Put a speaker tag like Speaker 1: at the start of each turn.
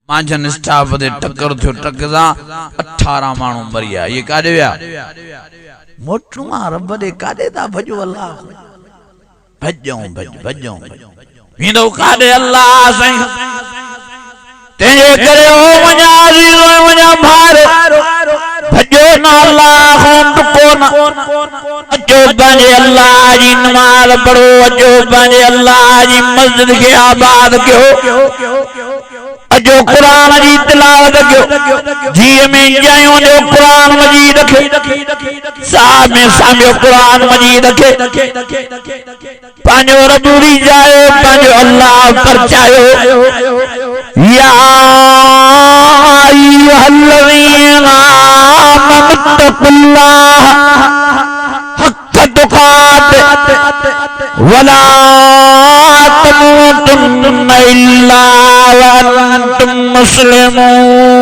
Speaker 1: मांझन staff दे टक्कर थियो truck सां 18 माण्हू मरिया। ये काॾे विया? मोटू रब दे काॾे था भॼो? अल्लाह भॼूं भॼूं वेंदो काॾे? अल्लाह साईं तेरे करे ओ वञा अज़ीज़ वञा भार भॼो ना अल्लाह को ना अचो पंहिंजे अल्लाह जी नमाज़ पढ़ो, अचो पंहिंजे अल्लाह जी मस्जिद खे आबाद कयो, अचो कुरान जी तिलावत कयो, जीअ में जायूं जो कुरान मजीद खे साह में साम्यो कुरान मजीद खे पंहिंजो रब रिजायो, पंहिंजो अल्लाह परचायो। या अय्युहल्लज़ीना आमनु तक़ुल्लाह हक़्क़ तुक़ातिह वला तमूतुन्ना इल्ला व अंतुम मुस्लिमून।